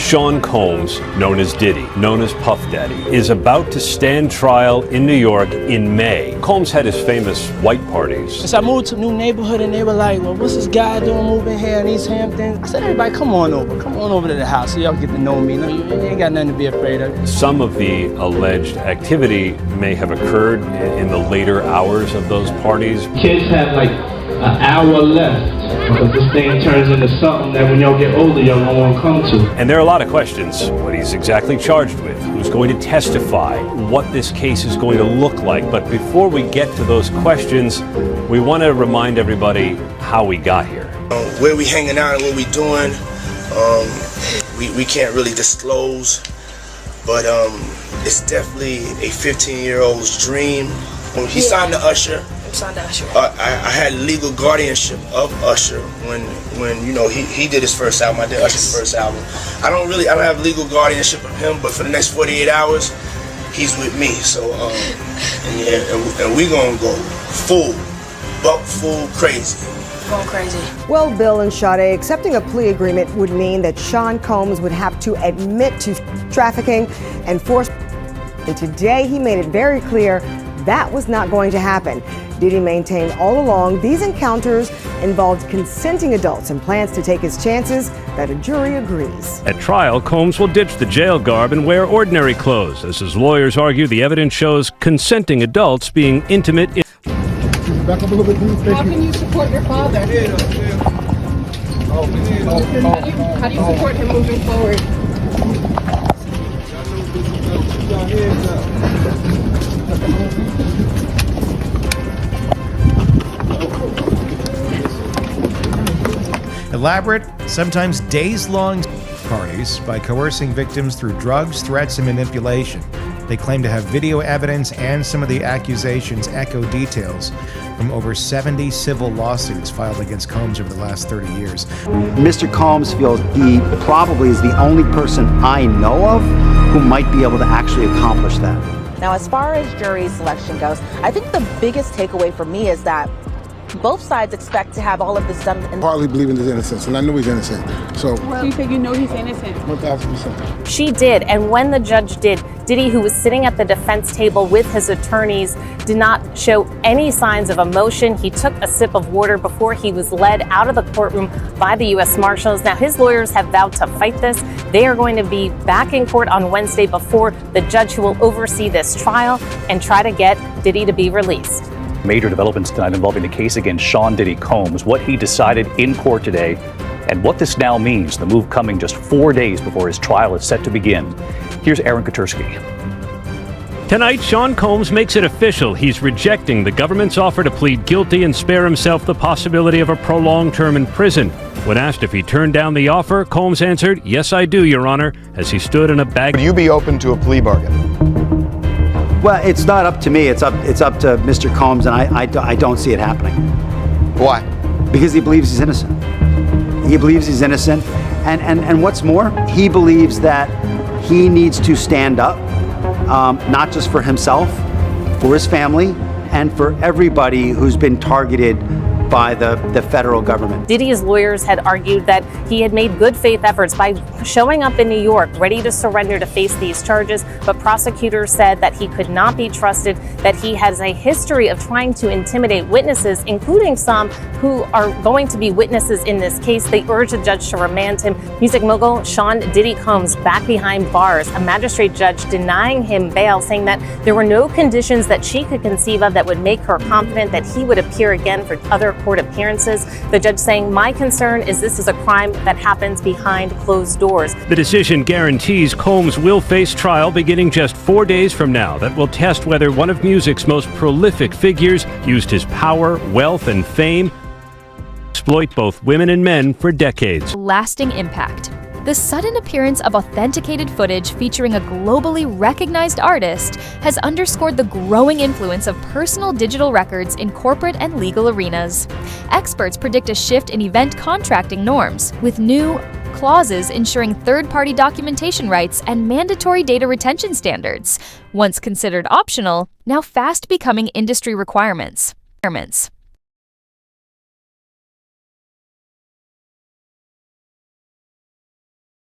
Sean Combs, known as Diddy, known as Puff Daddy, is about to stand trial in New York in May. Combs had his famous white parties. So I moved to a new neighborhood and they were like, well, what's this guy doing moving here in East Hampton? I said, everybody, come on over to the house so y'all get to know me. You ain't got nothing to be afraid of. Some of the alleged activity may have occurred in the later hours of those parties. Kids have like an hour left because this thing turns into something that when y'all get older, y'all don't want to come to. And there are a lot of questions. What he's exactly charged with, who's going to testify, what this case is going to look like. But before we get to those questions, we want to remind everybody how we got here. Where we hanging out and what we doing, we can't really disclose, but it's definitely a 15-year-old's dream. He signed the Usher. I had legal guardianship of Usher when you know he did his first album. I did Usher's first album. I don't have legal guardianship of him, but for the next 48 hours, he's with me. So and we gonna go full crazy. Going crazy. Well, Bill and Sade, accepting a plea agreement would mean that Sean Combs would have to admit to trafficking and force. And today he made it very clear that was not going to happen. Diddy maintained all along these encounters involved consenting adults and plans to take his chances that a jury agrees. At trial, Combs will ditch the jail garb and wear ordinary clothes. As his lawyers argue, the evidence shows consenting adults being intimate. Back up a little bit. How can you support your father? How do you support him moving forward? Elaborate, sometimes days-long parties by coercing victims through drugs, threats, and manipulation. They claim to have video evidence, and some of the accusations echo details from over 70 civil lawsuits filed against Combs over the last 30 years. Mr. Combs feels he probably is the only person I know of who might be able to actually accomplish that. Now, as far as jury selection goes, I think the biggest takeaway for me is that both sides expect to have all of this done. Partly believing his innocence, and I know he's innocent. So you think you know he's innocent? 1,000%. She did, and when the judge did, Diddy, who was sitting at the defense table with his attorneys, did not show any signs of emotion. He took a sip of water before he was led out of the courtroom by the U.S. Marshals. Now, his lawyers have vowed to fight this. They are going to be back in court on Wednesday before the judge who will oversee this trial and try to get Diddy to be released. Major developments tonight involving the case against Sean Diddy Combs, what he decided in court today, and what this now means, the move coming just 4 days before his trial is set to begin. Here's Aaron Katursky. Tonight, Sean Combs makes it official. He's rejecting the government's offer to plead guilty and spare himself the possibility of a prolonged term in prison. When asked if he turned down the offer, Combs answered, "Yes, I do, Your Honor," as he stood in a bag. Would you be open to a plea bargain? Well, it's not up to me. It's up to Mr. Combs, and I don't see it happening. Why? Because he believes he's innocent. He believes he's innocent, and what's more, he believes that he needs to stand up, not just for himself, for his family, and for everybody who's been targeted by the federal government. Diddy's lawyers had argued that he had made good faith efforts by showing up in New York, ready to surrender to face these charges, but prosecutors said that he could not be trusted, that he has a history of trying to intimidate witnesses, including some who are going to be witnesses in this case. They urged the judge to remand him. Music mogul Sean Diddy Combs back behind bars, a magistrate judge denying him bail, saying that there were no conditions that she could conceive of that would make her confident that he would appear again for other court appearances. The judge saying, "My concern is this is a crime that happens behind closed doors." The decision guarantees Combs will face trial beginning just 4 days from now. That will test whether one of music's most prolific figures used his power, wealth, and fame to exploit both women and men for decades. Lasting impact. The sudden appearance of authenticated footage featuring a globally recognized artist has underscored the growing influence of personal digital records in corporate and legal arenas. Experts predict a shift in event contracting norms, with new clauses ensuring third-party documentation rights and mandatory data retention standards, once considered optional, now fast becoming industry requirements.